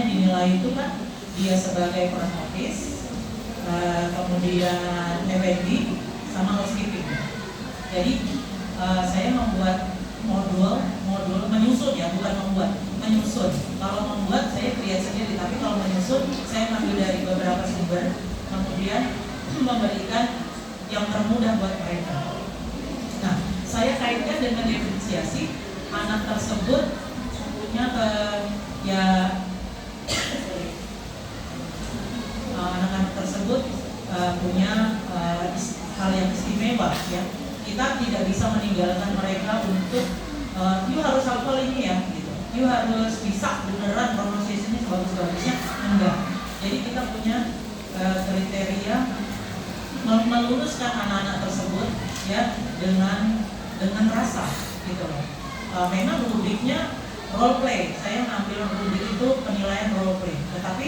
dinilai itu kan dia sebagai front office, kemudian F&B sama housekeeping. Jadi saya membuat modul menyusun ya, bukan membuat, menyusun. Kalau membuat saya create sendiri, tapi kalau menyusun saya ambil dari beberapa sumber, kemudian memberikan yang termudah buat mereka. Nah, saya kaitkan dengan diferensiasi anak tersebut punya anak-anak tersebut punya hal yang istimewa ya. Kita tidak bisa meninggalkan mereka untuk you harus hafal ini ya gitu. You harus bisa beneran pronunciation-nya sebagus-bagusnya, enggak. Jadi kita punya kriteria meluluskan anak-anak tersebut ya dengan rasa gitu loh. Memang rubriknya role play. Saya ngambil rubrik itu penilaian role play. Tetapi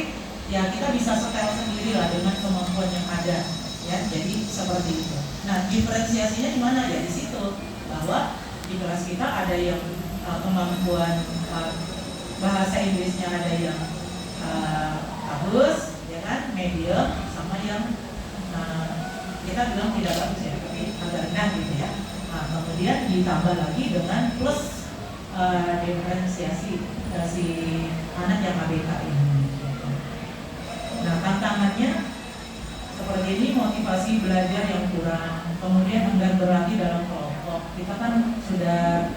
ya kita bisa setel sendiri lah dengan kemampuan yang ada ya. Jadi seperti itu. Nah, diferensiasinya di mana ya? Di situ bahwa di kelas kita ada yang kemampuan bahasa Inggrisnya ada yang bagus ya kan, medium, sama yang kita bilang tidak bagus ya, tapi agak rendah gitu ya. Nah, kemudian ditambah lagi dengan plus diferensiasi si anak yang ABK ini. Nah, tantangannya seperti ini, motivasi belajar yang kurang, kemudian enggan berlatih dalam kelompok. Kita kan sudah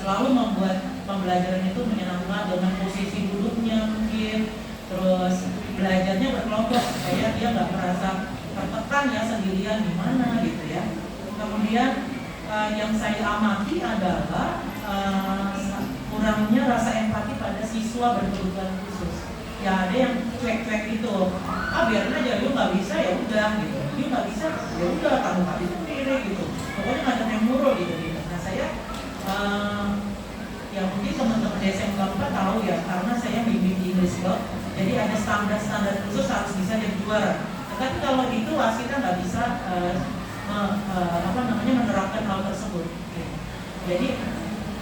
selalu membuat pembelajaran itu menyenangkan dengan posisi duduknya mungkin, terus belajarnya berkelompok supaya dia nggak merasa tertekan ya sendirian di mana gitu ya. Kemudian yang saya amati adalah kurangnya rasa empati pada siswa berkebutuhan khusus. Ya ada yang cuek-cuek gitu, biarin aja, lu nggak bisa ya udah gitu, lu nggak bisa ya udah kamu hati sendiri gitu, pokoknya nggak ada yang nyuruh gitu. Nah saya ya mungkin teman-teman SMK 4 tahu ya, karena saya bimbing di English Club, jadi ada standar khusus harus bisa jadi juara. Tapi kalau itu kita nggak bisa menerapkan hal tersebut. Gitu. Jadi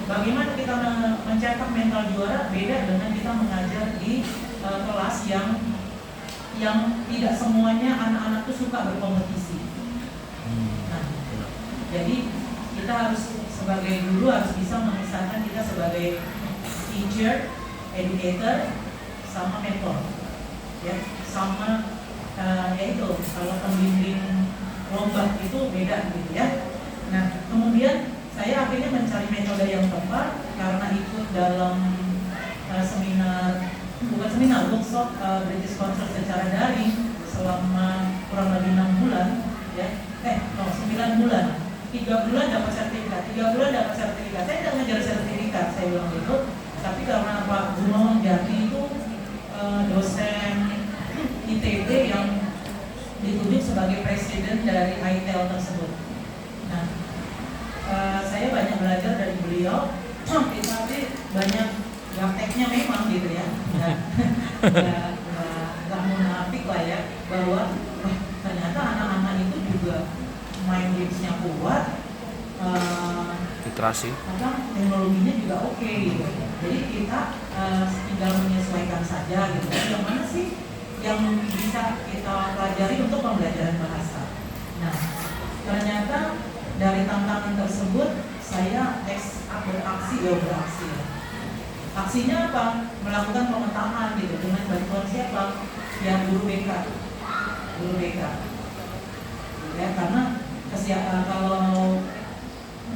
bagaimana kita mencetak mental juara beda dengan kita mengajar di kelas yang tidak semuanya anak-anak itu suka berkompetisi. Nah, jadi kita harus sebagai guru harus bisa memisahkan kita sebagai teacher, educator, sama mentor, ya, sama yaitu kalau pembimbing lomba itu beda gitu ya. Nah, kemudian saya akhirnya mencari metode yang tepat karena ikut dalam workshop British Council secara daring selama kurang lebih 6 bulan ya. 9 bulan. 3 bulan dapat sertifikat. Saya tidak ngejar sertifikat, saya bilang gitu. Tapi karena Pak Gunawan Jati itu dosen ITB yang ditunjuk sebagai presiden dari ITEL tersebut. Nah, saya banyak belajar dari beliau, tapi banyak prakteknya memang gitu ya, nggak munafik lah ya, bahwa ternyata anak-anak itu juga main gamesnya kuat, literasi, teknologinya juga oke gitu. Jadi kita tinggal menyesuaikan saja gitu. Yang mana sih yang bisa kita pelajari untuk pembelajaran bahasa. Nah, ternyata dari tantangan tersebut saya beraksi. Aksinya apa? Melakukan pemetaan gitu dengan bantuan siapa? Ya guru BK. Ya, karena kalau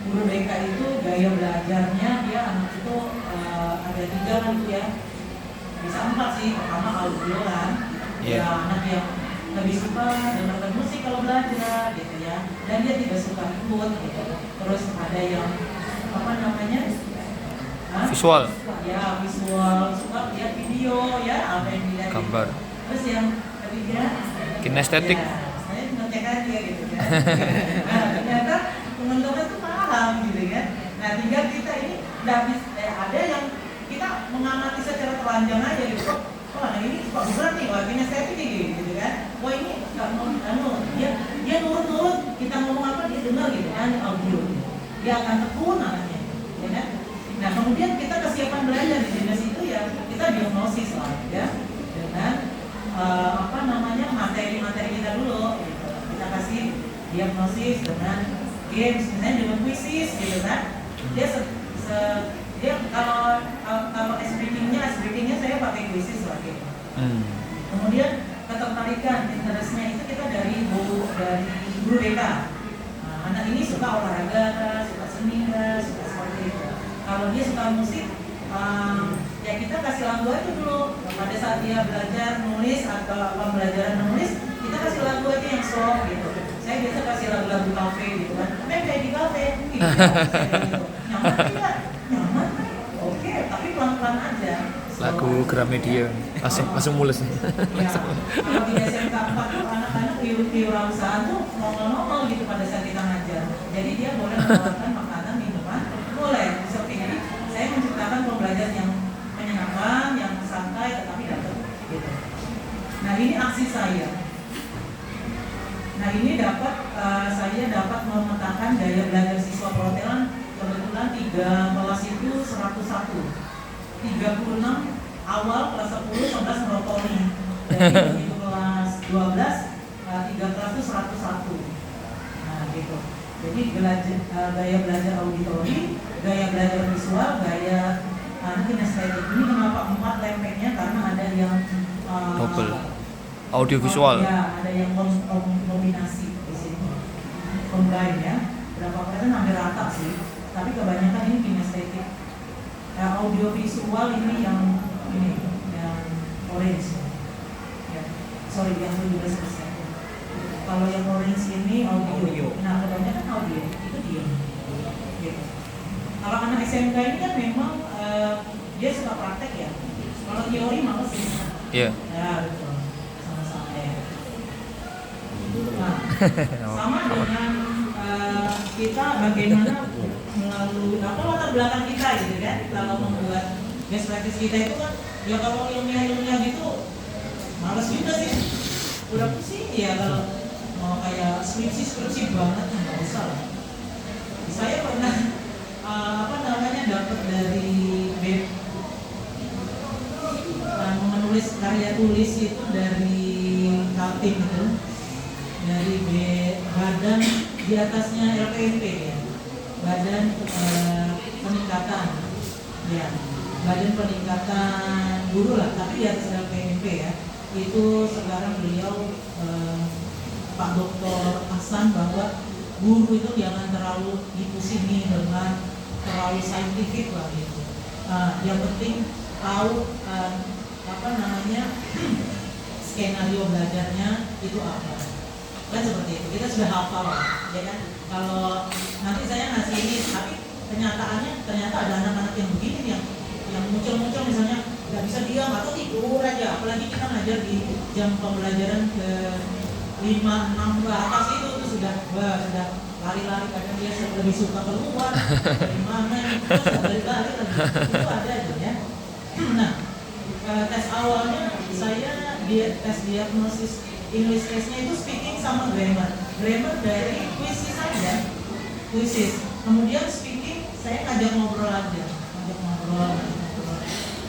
guru BK itu gaya belajarnya dia anak itu ada 3 kan ya. Bisa 4 sih. Pertama audio kan. Ya anak yang lebih suka dengarkan musik kalau belajar gitu ya, dan dia tidak suka ikut gitu. Terus ada yang visual suka lihat video ya, apa yang dilihat gambar. Terus yang ketiga kinestetik ya, saya ngecek aja gitu kan. Nah, ternyata teman-teman tuh paham gitu kan. Nah, tinggal kita ini ada yang kita mengamati secara telanjang aja gitu. Nah ini kok berat nih, wakilnya saya ini gitu kan. Wah ini nggak mau, dia nurut, kita ngomong apa dia dengar gitu kan, audio. Dia akan tekun anaknya, ya kan. Nah kemudian kita kesiapan belajar aktif dengan games, misalnya dengan quizzes gitu kan. Dia kalau ice breakingnya saya pakai quizzes lah gitu. Kemudian ketertarikan interestnya itu kita dari guru BK. Nah, anak ini suka olahraga, suka seni, suka seperti itu. Kalau dia suka musik, ya kita kasih lagu aja dulu. Pada saat dia belajar nulis atau pembelajaran menulis, kita kasih lagu aja yang soft gitu. Saya biasa kasih lagu-lagu kafe gitu kan. Kayak di kafe, gitu. Nyaman tidak? Nyaman. Oke, tapi pelan-pelan aja. Lagu Gramedia langsung mulus. Ya, kalau di SMK 4 tuh anak-anak kewirausahaan tuh ngomong-ngomong gitu pada saat kita ngajar. Jadi dia boleh menawarkan makanan, minuman, boleh. Seperti ini, saya menciptakan pembelajaran yang menyenangkan, yang santai, tetapi dapat gitu. Nah ini aksi saya. Nah ini saya dapat memetakan daya belajar siswa perhotelan. Kebetulan 3 kelas itu 101. 36 awal kelas 10, 11 merotoni. Jadi begitu kelas 12, 3 kelas itu 101. Nah gitu. Jadi gaya belajar auditori, gaya belajar visual, gaya kinestetik. Ini kenapa 4 lempengnya? Karena ada yang Double. Audio visual. Ya, ada yang kombinasi di sini. Combine ya. Berapa persen hampir rata sih. Tapi kebanyakan ini kinestetik. Audio visual ini yang orange ya. Sorry yang 17%. Kalau yang orange ini audio. Nah kebanyakan audio itu dia gitu. Kalau anak SMK ini kan memang dia suka praktek ya. Kalau teori males sih. Iya. Ya betul. Sama-sama ya. Nah sama dengan kita bagaimana melalui latar belakang kita gitu kan, kalau membuat best practice kita itu kan ya kalau ilmiah gitu males juga sih, udah pusing ya kalau mau kayak skripsi banget nggak usah lah. Saya pernah dapat dari BEM menulis karya tulis itu dari Kaltim itu, dari badan di atasnya LPMP ya, badan peningkatan ya, badan peningkatan guru lah, tapi di atas LPMP ya. Itu sekarang beliau Pak Dr. Hasan bahwa guru itu jangan terlalu dipusingi dengan terlalu saintifik lah gitu. Yang penting tahu skenario belajarnya itu apa. Kan seperti itu, kita sudah hafal ya kan. Kalau nanti saya ngasih ini, tapi ternyata ada anak-anak yang begini yang muncul misalnya nggak bisa diam atau tidur aja, apalagi kita ngajar di jam pembelajaran ke 5, 6 ke atas itu sudah lari-lari, kadang dia lebih suka keluar dari mana terus balik lagi itu ada aja ya. Nah tes awalnya saya tes diagnosis English testnya itu speaking sama grammar dari quizzes saja, kemudian speaking saya ngajak ngobrol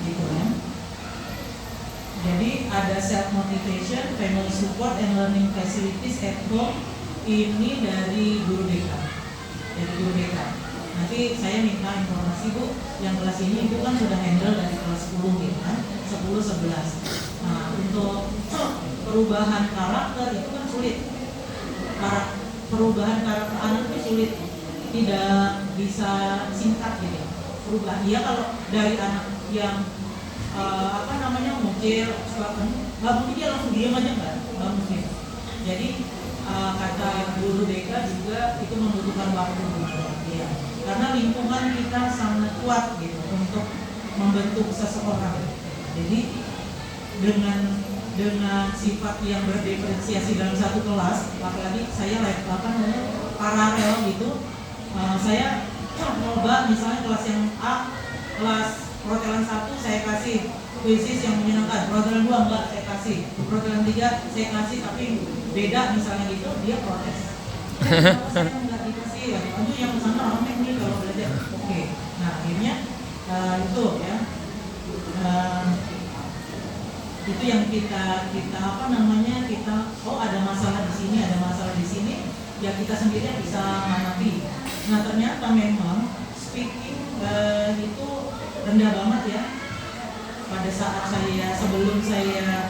gitu ya. Jadi ada self motivation, family support, and learning facilities at home. Ini dari guru BK. Nanti saya minta informasi Bu, yang kelas ini Ibu kan sudah handle dari kelas 10 gitu kan, 10, 11. Nah untuk perubahan karakter itu kan sulit. Perubahan karakter anak itu sulit, tidak bisa singkat gitu. Perubahan dia kalau dari anak yang mungkin nggak mungkin dia langsung diam aja nggak mungkin. Jadi kata guru BK juga itu membutuhkan waktu ya. Karena lingkungan kita sangat kuat gitu untuk membentuk seseorang. Jadi dengan sifat yang berdiferensiasi dalam satu kelas, apalagi saya paralel gitu, saya coba misalnya kelas yang A, kelas perhotelan 1 saya kasih quizzes yang menyenangkan, perhotelan 2 enggak saya kasih, perhotelan 3 saya kasih tapi beda misalnya gitu, dia protes. Kenapa saya enggak dikasih ya? Aduh yang sana rame nih kalau belajar. Oke. Nah akhirnya itu ya. Itu yang kita ada masalah di sini, ya kita sendiri yang bisa mengerti. Nah ternyata memang speaking itu rendah banget ya. Pada saat sebelum saya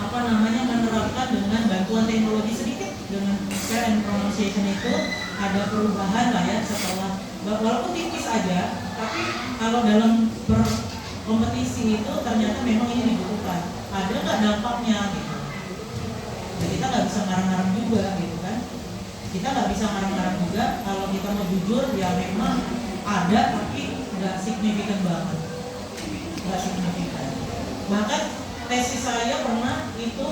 menerapkan dengan bantuan teknologi sedikit dengan spell and pronunciation itu ada perubahan lah ya setelah, walaupun tipis aja, tapi kalau dalam berkompetisi itu ternyata memang ini dibutuhkan. Ada nggak dampaknya gitu? Ya, kita nggak bisa ngarang-ngarang juga gitu kan? Kita nggak bisa ngarang-ngarang juga. Kalau kita mau jujur ya memang ada, tapi nggak signifikan banget, nggak signifikan. Bahkan tesis saya pernah itu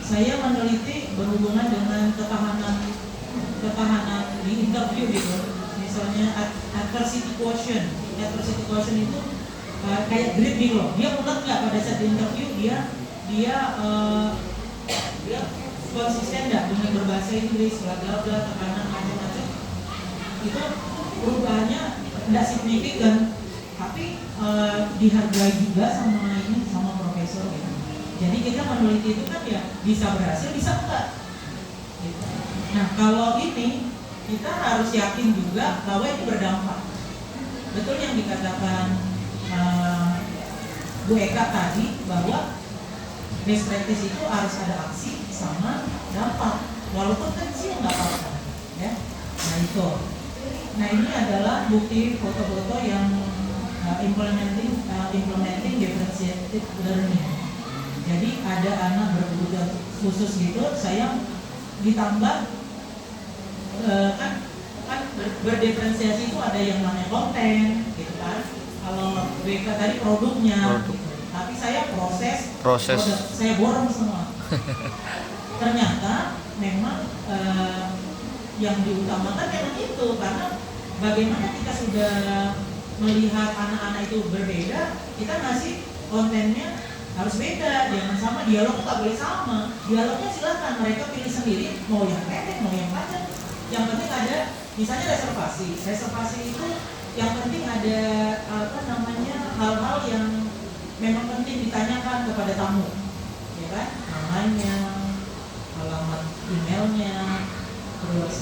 saya meneliti berhubungan dengan ketahanan di interview gitu. Misalnya adversity quotient itu kayak grip gitu loh. Dia ulet nggak pada saat di interview, dia konsisten nggak dengan berbahasa Inggris, bla bla bla, tekanan macam-macam. Itu perubahannya tidak signifikan, tapi dihargai juga sama profesor gitu. Jadi kita meneliti itu kan ya bisa berhasil, bisa enggak gitu. Nah kalau ini kita harus yakin juga bahwa itu berdampak. Betul yang dikatakan Bu Eka tadi, bahwa best practice itu harus ada aksi sama dampak, walaupun kecil nggak apa-apa ya. Nah itu, ini adalah bukti foto-foto yang implementing differentiated learning. Jadi ada anak berkebutuhan khusus gitu, saya ditambah kan berdiferensiasi itu ada yang namanya konten gitu kan. Kalau BK tadi produknya gitu. Tapi saya proses. Produk, saya borong semua. Ternyata memang yang diutamakan memang itu, karena bagaimana kita sudah melihat anak-anak itu berbeda, kita ngasih kontennya harus beda, jangan sama, dialog tak boleh sama. Dialognya silakan mereka pilih sendiri, mau yang pendek, mau yang panjang. Yang penting ada, misalnya reservasi itu yang penting ada hal-hal yang memang penting ditanyakan kepada tamu, ya kan? Namanya, alamat emailnya, terus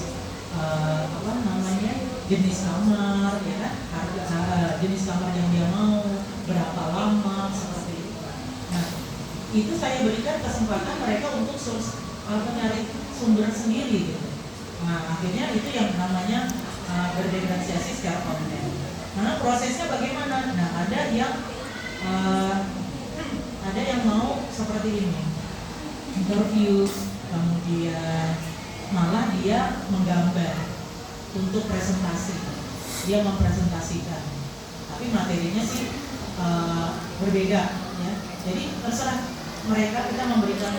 jenis kamar, ya kan? Harga jenis kamar yang dia mau, berapa lama, seperti itu. Nah, itu saya berikan kesempatan mereka untuk mencari sumber sendiri gitu. Nah, akhirnya itu yang namanya berdiferensiasi secara konten. Nah, prosesnya bagaimana? Nah, ada yang mau seperti ini, interview, kemudian malah dia menggambar untuk presentasi, dia mempresentasikan, tapi materinya sih berbeda ya. Jadi terserah mereka, kita memberikan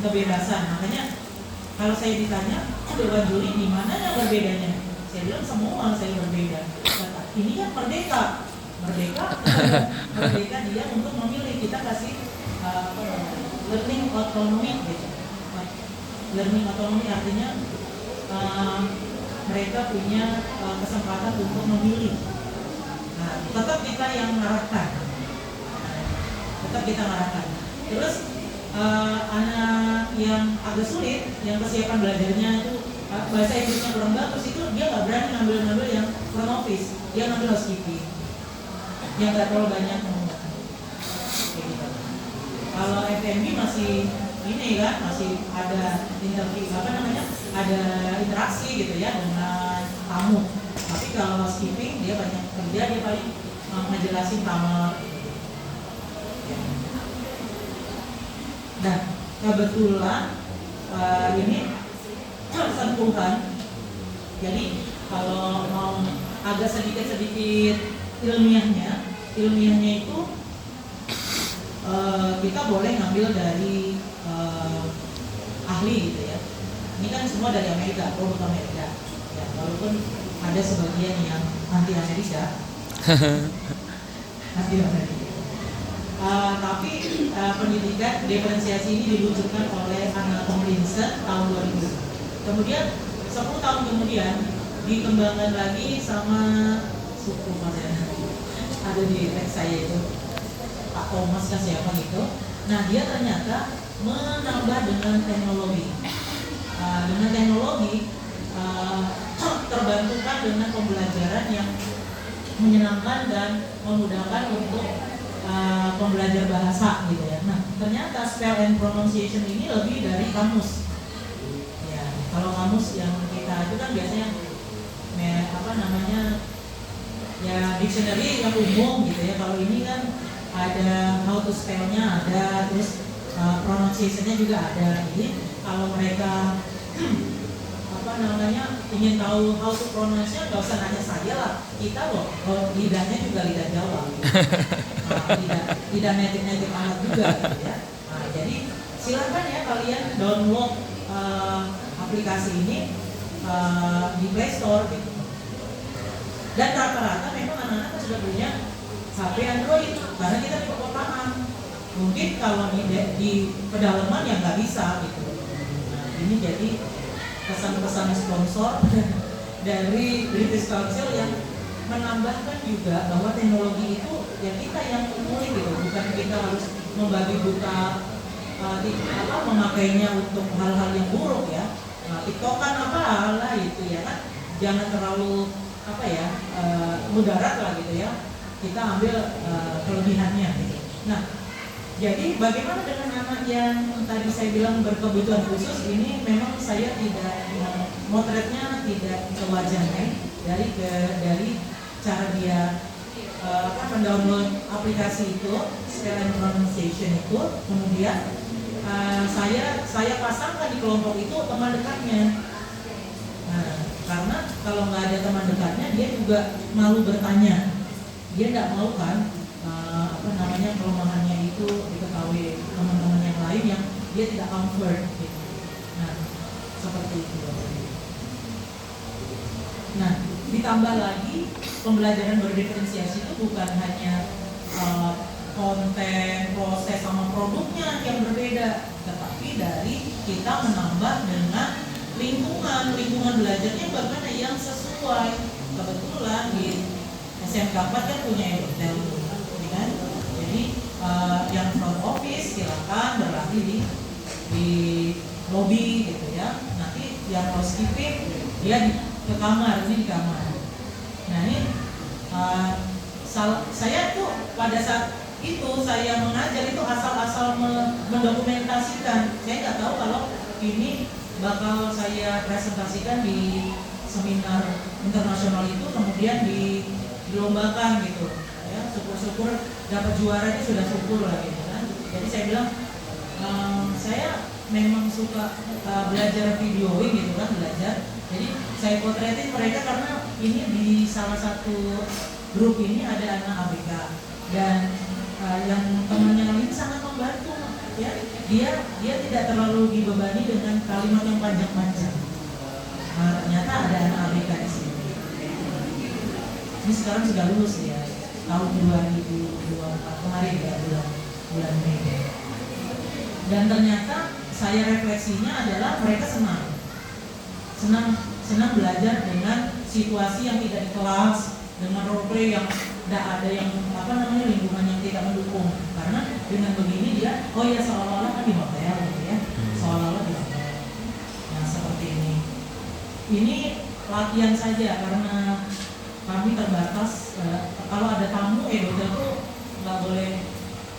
kebebasan. Makanya kalau saya ditanya, Dewan Juri di mana yang berbedanya? Saya bilang semua saya berbeda. Ini kan merdeka dia untuk memilih. Kita kasih learning autonomy gitu. Learning autonomy artinya mereka punya kesempatan untuk memilih. Nah, tetap kita yang mengarahkan. Terus anak yang agak sulit, yang kesiapan belajarnya itu bahasa Inggrisnya kurang bagus, itu dia nggak berani ngambil yang front office, dia ngambil housekeeping yang nggak terlalu banyak ngomong. Gitu. Kalau FMB masih ini kan, masih ada interview, ada interaksi gitu ya dengan tamu. Tapi kalau housekeeping dia banyak kerja, dia paling ngejelasin kamar. Nah, kebetulan ini sentuhan. Jadi kalau mau agak sedikit ilmiahnya itu kita boleh ngambil dari ahli gitu ya. Ini kan semua dari Amerika, produk Amerika. Ya, walaupun ada sebagian yang anti Amerika. Tapi pendidikan diferensiasi ini diluncurkan oleh Anna Tomlinson tahun 2000. Kemudian 10 tahun kemudian dikembangkan lagi sama suku Mas ya. Ada di teks saya itu Pak Thomas kan siapa gitu. Nah dia ternyata menambah dengan teknologi. dengan teknologi terbantukan dengan pembelajaran yang menyenangkan dan memudahkan untuk pembelajar bahasa gitu ya. Nah, ternyata spell and pronunciation ini lebih dari kamus. Ya, kalau kamus yang kita itu kan biasanya ya dictionary yang umum gitu ya. Kalau ini kan ada how to spell-nya ada, terus pronunciation-nya juga ada. Jadi kalau mereka ingin tahu how to pronounce-nya, nggak usah nanya saya lah, kita loh, lidahnya juga lidah Jawa, lidah native anak juga, gitu ya. Nah, jadi silakan ya kalian download aplikasi ini di Play Store, gitu. Dan rata-rata memang anak-anak sudah punya HP Android, karena kita di perkotaan. Mungkin kalau di pedalaman ya nggak bisa, gitu. Nah, ini jadi pesan-pesan sponsor dari British Council yang menambahkan juga bahwa teknologi itu ya kita yang mulai gitu, bukan kita harus membagi buta memakainya untuk hal-hal yang buruk ya. Nah, TikTokan lah itu ya kan, jangan terlalu mudarat lah gitu ya. Kita ambil kelebihannya gitu. Nah, jadi bagaimana dengan anak yang tadi saya bilang berkebutuhan khusus ini? Memang saya tidak motretnya tidak sewajarnya dari cara dia mendownload aplikasi itu, spell and pronunciation itu. Kemudian saya pasangkan di kelompok itu teman dekatnya. Nah, karena kalau nggak ada teman dekatnya, dia juga malu bertanya. Dia nggak mau kan kelemahannya itu diketahui teman-teman yang lain yang dia tidak comfort gitu. Nah, seperti itu. Nah, ditambah lagi pembelajaran berdiferensiasi itu bukan hanya konten, proses sama produknya yang berbeda, tetapi dari kita menambah dengan lingkungan belajarnya bagaimana yang sesuai. Kebetulan di SMK 4 kan punya Edotel, kan? Jadi yang front office silakan berlatih di lobby gitu ya. Nanti yang housekeeping dia ke kamar, ini di kamar. Nah ini saya tuh pada saat itu saya mengajar itu asal-asal mendokumentasikan. Saya nggak tahu kalau ini bakal saya presentasikan di seminar internasional itu, kemudian dilombakan gitu ya. Syukur-syukur dapat juara itu sudah syukur lah gitu kan. Jadi saya bilang saya memang suka belajar videoing gitu kan, belajar. Jadi saya potretin mereka karena ini di salah satu grup ini ada anak ABK dan yang temannya lain sangat membantu ya. Dia tidak terlalu dibebani dengan kalimat yang panjang-panjang. Ternyata ada anak ABK di sini. Ini sekarang sudah lulus ya, tahun 2024 kemarin ya, bulan Mei. Dan ternyata saya refleksinya adalah mereka senang belajar dengan situasi yang tidak di kelas, dengan role play yang tidak ada yang lingkungan yang tidak mendukung. Karena dengan begini dia seolah-olah kan di hotel gitu ya, seolah-olah di hotel. Nah seperti ini. Ini latihan saja karena kami terbatas. Kalau ada tamu hotel tuh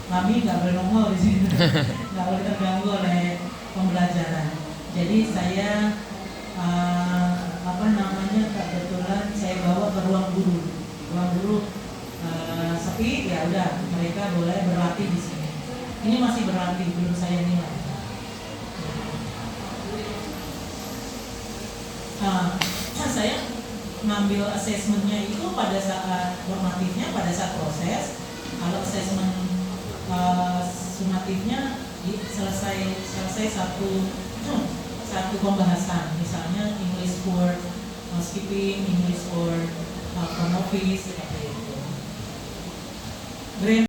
kami nggak boleh nongol di sini, nggak boleh terganggu oleh pembelajaran. Jadi saya kebetulan saya bawa ke ruang guru sepi ya udah, mereka boleh berlatih di sini. Ini masih berlatih, belum saya nilai. Saya ngambil asesmennya itu pada saat formatifnya, pada saat proses. Kalau asesmen sumatifnya selesai satu pembahasan, misalnya English for housekeeping, English for front office, seperti itu.